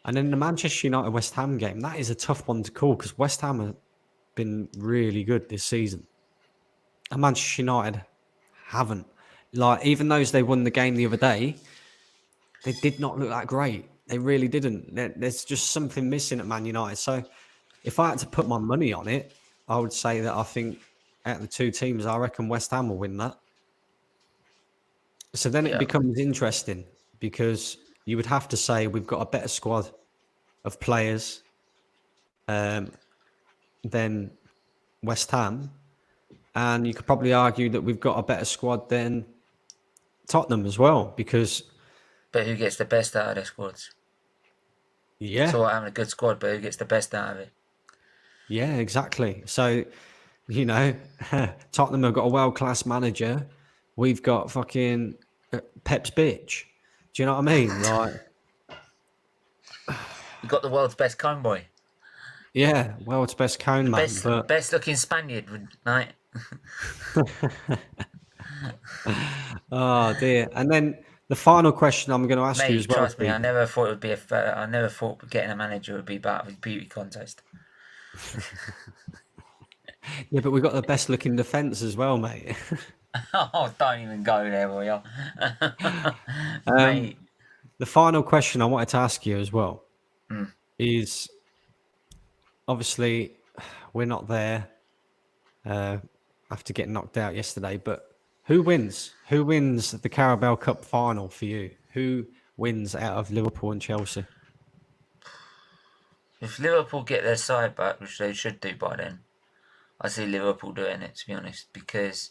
And then the Manchester United West Ham game, that is a tough one to call because West Ham have been really good this season. And Manchester United haven't. Like, even though they won the game the other day, they did not look that great. They really didn't. There's just something missing at Man United. So if I had to put my money on it, I would say that I think out of the two teams, I reckon West Ham will win that. So then it becomes interesting because you would have to say we've got a better squad of players than West Ham. And you could probably argue that we've got a better squad than Tottenham as well because... But who gets the best out of their squads? Yeah. So having a good squad, but who gets the best out of it? Yeah, exactly. So, Tottenham have got a world-class manager. We've got fucking Pep's bitch. Do you know what I mean? Like, you got the world's best cone boy. Yeah, world's best cone man. Best looking Spaniard, right? Oh dear. And then the final question I'm going to ask you as well. Trust me, I never thought it would be I never thought getting a manager would be part of a beauty contest. Yeah, but we've got the best looking defence as well, mate. Oh, don't even go there, will you? Mate. The final question I wanted to ask you as well is, obviously, we're not there after getting knocked out yesterday, but who wins? Who wins the Carabao Cup final for you? Who wins out of Liverpool and Chelsea? If Liverpool get their side back, which they should do by then, I see Liverpool doing it, to be honest, because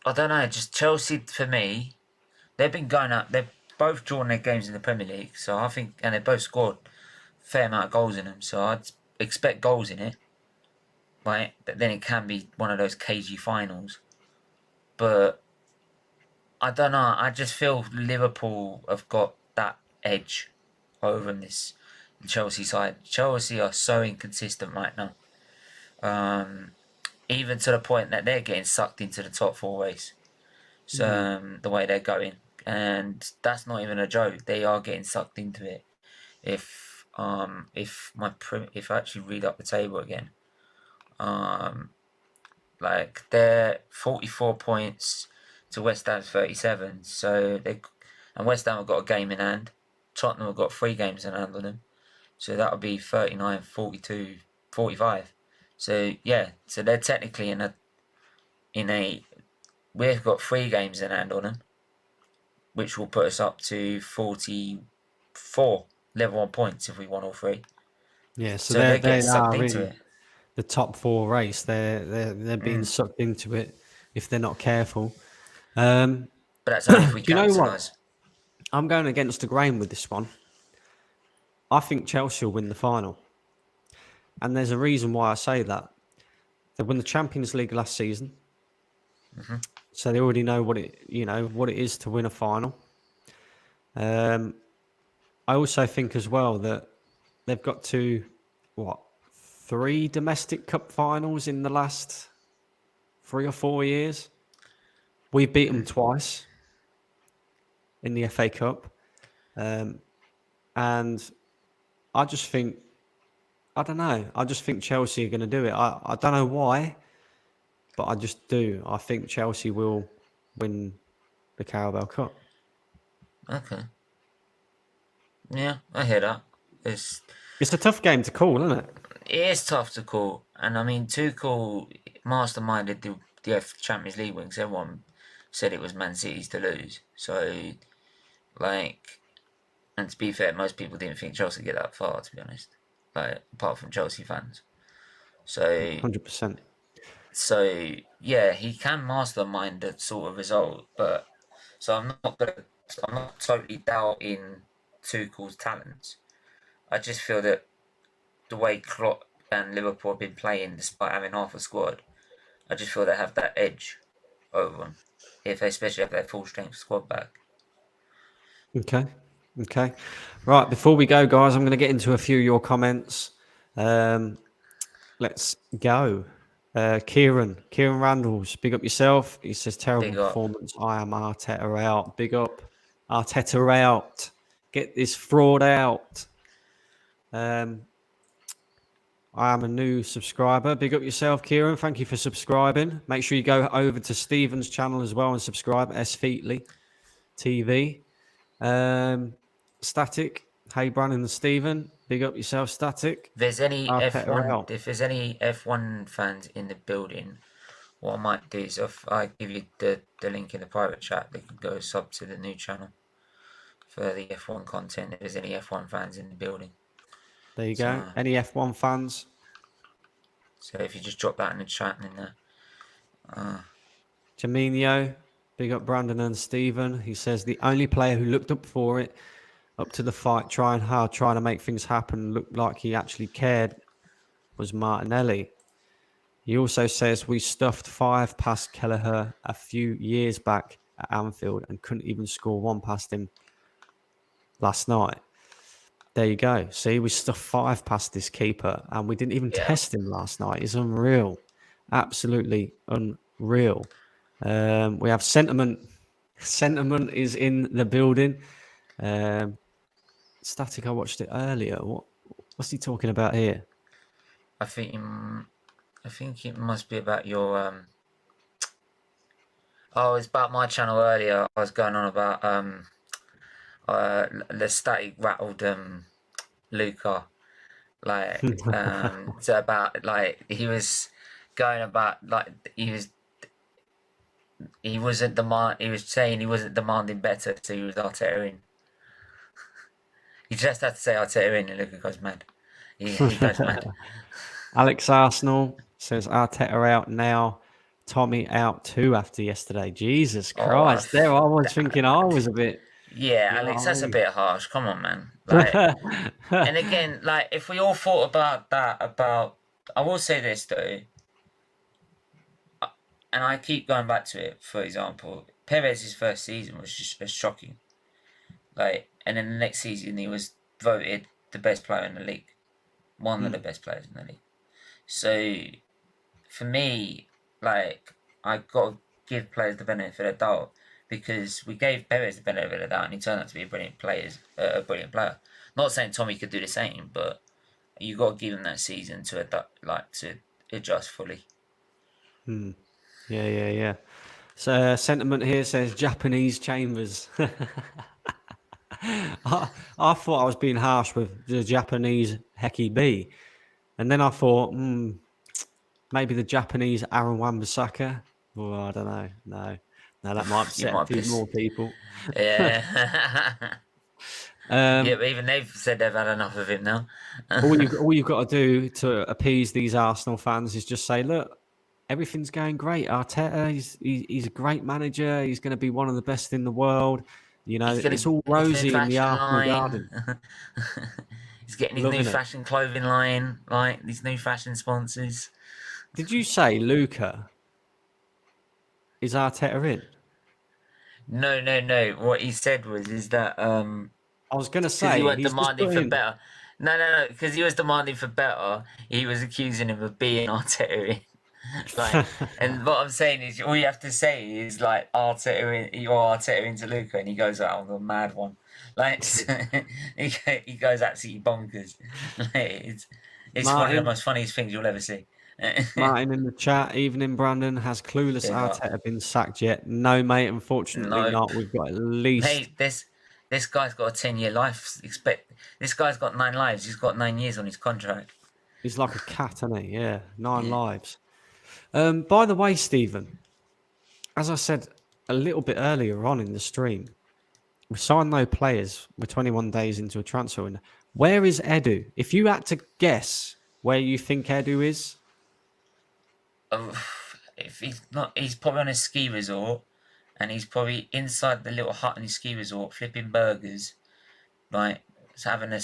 I don't know, just Chelsea, for me, they've been going up, they've both drawn their games in the Premier League, so I think, and they both scored a fair amount of goals in them, so I'd expect goals in it, right? But then it can be one of those cagey finals. But I don't know, I just feel Liverpool have got that edge over this Chelsea side. Chelsea are so inconsistent right now. Even to the point that they're getting sucked into the top 4 race. So the way they're going, and that's not even a joke. They are getting sucked into it. If I actually read up the table again, like they're 44 points to West Ham's 37. So and West Ham have got a game in hand. Tottenham have got 3 games in hand on them. So that would be 39, 42, 45. So yeah, so they're technically in a we've got 3 games in hand on them, which will put us up to 44 level on points if we won all 3. Yeah, so they're getting sucked into it. the top 4 race. They're being sucked into it if they're not careful. But that's only if we Do you know what? capitalise. I'm going against the grain with this one. I think Chelsea will win the final. And there's a reason why I say that. They won the Champions League last season. Mm-hmm. So they already know what it is to win a final. I also think as well that they've got 3 domestic cup finals in the last 3 or 4 years. We've beat them twice in the FA Cup. And I just think, I don't know. I just think Chelsea are going to do it. I don't know why, but I just do. I think Chelsea will win the Carabao Cup. Okay. Yeah, I hear that. It's a tough game to call, isn't it? It is tough to call. And I mean, Tuchel masterminded the Champions League win, 'cause everyone said it was Man City's to lose. So, like, and to be fair, most people didn't think Chelsea would get that far, to be honest. Like, apart from Chelsea fans. So 100%. So yeah, he can mastermind that sort of result, but so I'm not totally doubting Tuchel's talents. I just feel that the way Klopp and Liverpool have been playing, despite having half a squad, I just feel they have that edge over them, if they especially have their full strength squad back. Okay. Right, before we go, guys, I'm going to get into a few of your comments. Let's go. Kieran Randalls, big up yourself. He says, terrible performance. I am Arteta out. Big up. Arteta out. Get this fraud out. I am a new subscriber. Big up yourself, Kieran. Thank you for subscribing. Make sure you go over to Stephen's channel as well and subscribe. S. Featley TV. Static. Hey, Brandon and Stephen. Big up yourself, Static. If there's any F1 fans in the building, what I might do is if I give you the link in the private chat, they can go sub to the new channel for the F1 content if there's any F1 fans in the building. There you go. Any F1 fans? So if you just drop that in the chat and then Jaminio, big up Brandon and Stephen. He says the only player who looked up for it, up to the fight, trying hard, trying to make things happen, looked like he actually cared, was Martinelli. He also says we stuffed 5 past Kelleher a few years back at Anfield and couldn't even score 1 past him last night. There you go. See, we stuffed 5 past this keeper and we didn't even test him last night. It's unreal. Absolutely unreal. We have Sentiment. Sentiment is in the building. Static, I watched it earlier. What's he talking about here? I think it must be about your it's about my channel earlier. I was going on about the static rattled Luca, like so about like he was going about like he was saying he wasn't demanding better, so he was Arteta in. You just have to say Arteta in and Luca goes mad. He goes mad. Alex Arsenal says Arteta out now. Tommy out too after yesterday. Jesus Christ. There I was thinking I was a bit... Yeah, Alex, that's a bit harsh. Come on, man. Like, and again, like, if we all thought about that, I will say this, though, and I keep going back to it, for example, Perez's first season was just shocking. Like, and then the next season he was voted the best player in the league. One of the best players in the league. So, for me, like, I got to give players the benefit of the doubt because we gave Perez the benefit of the doubt and he turned out to be a brilliant player. Not saying Tommy could do the same, but you got to give him that season to adapt, like to adjust fully. Yeah. So Sentiment here says Japanese Chambers. I thought I was being harsh with the Japanese Heki B, and then I thought maybe the Japanese Aaron Wan-Bissaka. Oh, I don't know. No, that might upset a few more people. Yeah. Yeah, but even they've said they've had enough of him now. all you've got to do to appease these Arsenal fans is just say, look, everything's going great. Arteta, he's a great manager. He's going to be one of the best in the world. You know, He's got it's all his new rosy in the fashion Arsenal line. garden. He's getting his new Loving it. fashion clothing line, like these new fashion sponsors. Did you say Luca is Arteta in? No, no, no. What he said is that I was going to because he say was he's just demanding put for in. better. No, no, no. Because he was demanding for better. He was accusing him of being Arteta. Like, and what I'm saying is, all you have to say is like Arteta, you're Arteta into Luca, and he goes, "Oh, I'm the mad one." Like, he goes absolutely bonkers. Like, it's one of the Martin, most funniest things you'll ever see. Martin in the chat, evening Brandon, has clueless Big up. Arteta been sacked yet? No, mate, unfortunately No, not. We've got at least, mate, this guy's got a 10-year life expect. This guy's got 9 lives. He's got 9 years on his contract. he's like a cat, isn't he? Yeah, 9 Yeah. lives. By the way, Stephen, as I said a little bit earlier on in the stream, we signed no players. We're 21 days into a transfer window. Where is Edu? If you had to guess where you think Edu is, If he's not, he's probably on a ski resort, and he's probably inside the little hut in his ski resort, flipping burgers, like having a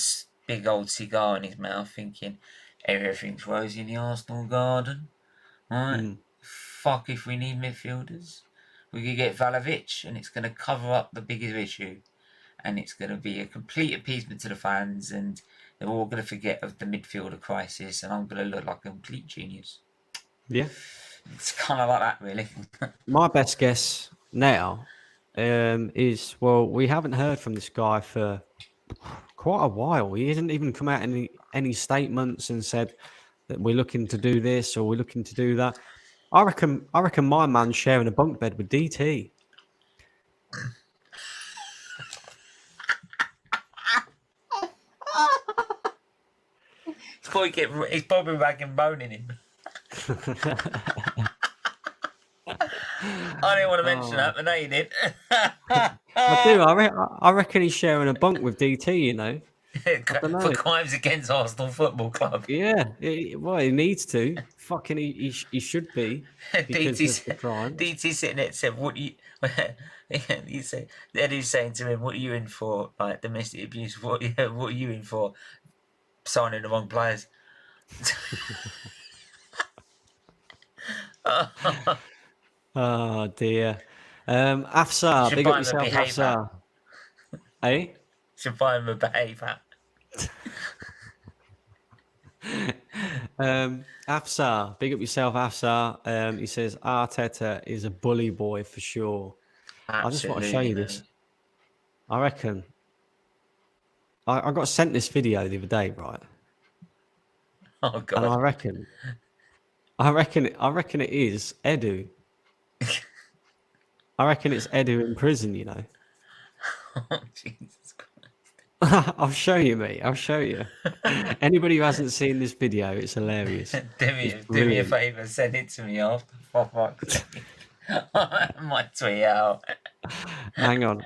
big old cigar in his mouth, thinking everything's rosy in the Arsenal garden. Right? Fuck if we need midfielders. We could get Valavic, and it's going to cover up the biggest issue, and it's going to be a complete appeasement to the fans, and they're all going to forget of the midfielder crisis, and I'm going to look like a complete genius. yeah. It's kind of like that, really. My best guess now is, well, we haven't heard from this guy for quite a while. He hasn't even come out any statements and said that we're looking to do this or we're looking to do that. I reckon my man's sharing a bunk bed with DT. He's probably ragging boning him. I didn't want to mention that, but now you did. I do. I reckon he's sharing a bunk with DT. You know, For crimes against Arsenal Football Club. Yeah, well, he needs to. Fucking, he should be because of the crimes. DT sitting there said, "What you?" You say, Eddie's saying to him, "What are you in for? Like domestic abuse? What are you in for? Signing the wrong players." Oh dear. Afsar, Should big buy up him a yourself, behave Afsar. Eh? Should buy him a behave hat. Afsar, big up yourself, Afsar. He says Arteta is a bully boy for sure. Absolutely, I just want to show you this. I reckon I got sent this video the other day, right? Oh god! And I reckon it is Edu. I reckon it's Edu in prison. You know. Oh Jesus Christ! I'll show you, mate. I'll show you. Anybody who hasn't seen this video, it's hilarious. Do me a favour, send it to me after. For fuck's sake. I might tweet out. Hang on.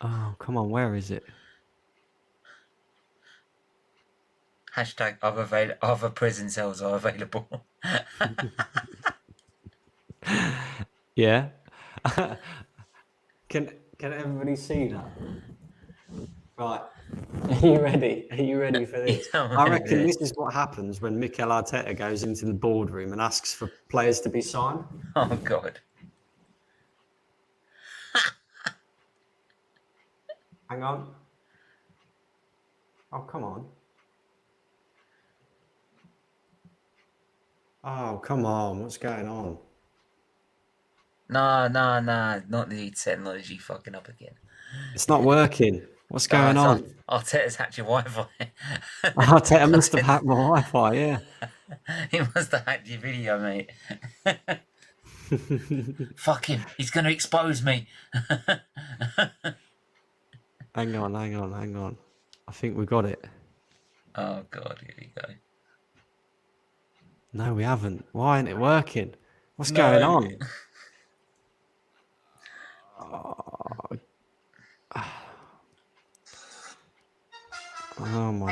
Oh, come on. Where is it? Hashtag other prison cells are available. Yeah. Can everybody see that? Right. Are you ready? Are you ready for this? I reckon this is what happens when Mikel Arteta goes into the boardroom and asks for players to be signed. Oh god. Hang on. Oh, come on. Oh, come on. What's going on? No. Not the technology fucking up again. It's not working. What's going on? Arteta's hacked your Wi-Fi. Arteta must have hacked my Wi-Fi, yeah. He must have hacked your video, mate. Fuck him. He's going to expose me. Hang on. I think we got it. Oh, God. Here we go. No, we haven't. Why isn't it working? What's going on?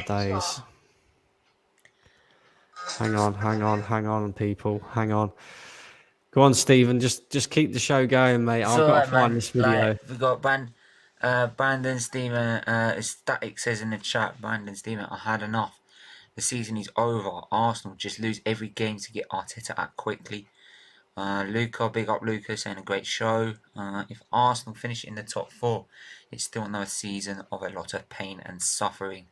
days. Hang on, people. Hang on. Go on, Stephen. Just keep the show going, mate. I've got to find this video. Like, we got Brandon Steamer. Static says in the chat, Brandon Steamer, I had enough. The season is over. Arsenal just lose every game to get Arteta out quickly. Luca, big up Luca, saying a great show. If Arsenal finish in the top 4, it's still another season of a lot of pain and suffering.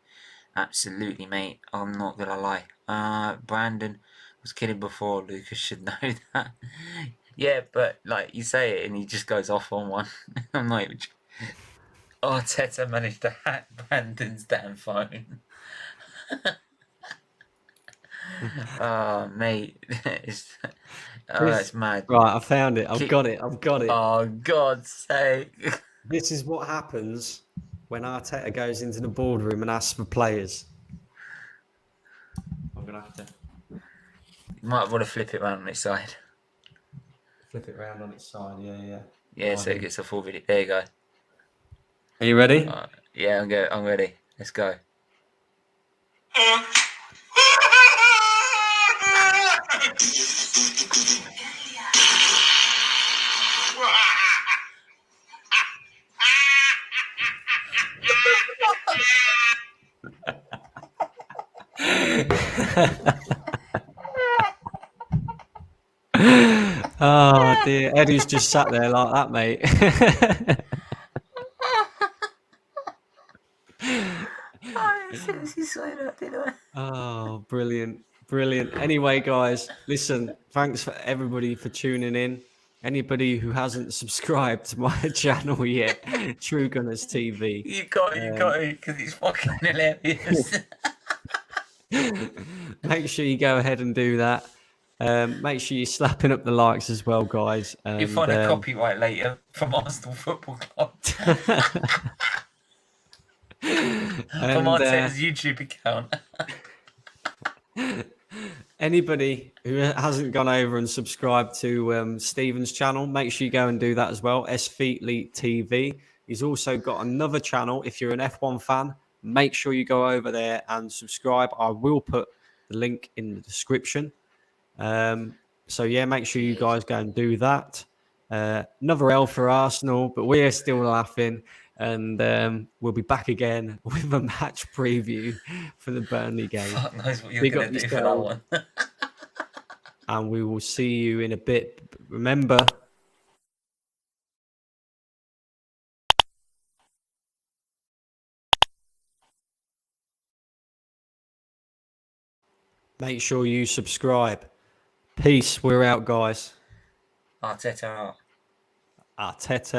Absolutely, mate. I'm not gonna lie. Brandon was kidding before. Lucas should know that. Yeah, but like you say it and he just goes off on one. I'm not even. Arteta managed to hack Brandon's damn phone. Oh, mate. It's mad. Right, I found it. I've got it. Oh, God's sake. This is what happens when Arteta goes into the boardroom and asks for players. I'm going to have to... You might want to flip it around on its side. Flip it around on its side, yeah. Yeah, so it gets a full video. There you go. Are you ready? Yeah, I'm ready. Let's go. Oh dear, Eddie's just sat there like that, mate. Oh, brilliant. Anyway, guys, listen, thanks for everybody for tuning in. Anybody who hasn't subscribed to my channel yet, True Gunners TV. You got it, because it's fucking hilarious. Make sure you go ahead and do that. Make sure you're slapping up the likes as well, guys. And, you find a copyright later from Arsenal Football Club. From Arteta's YouTube account. Anybody who hasn't gone over and subscribed to Stephen's channel, make sure you go and do that as well. Sfeatley TV. He's also got another channel. If you're an F1 fan, make sure you go over there and subscribe. I will put the link in the description. So yeah, make sure you guys go and do that. Another L for Arsenal, but we're still laughing. And we'll be back again with a match preview for the Burnley game. Fuck knows what you're going to do for that one. And we will see you in a bit. Remember, make sure you subscribe. Peace. We're out, guys. Arteta out. Arteta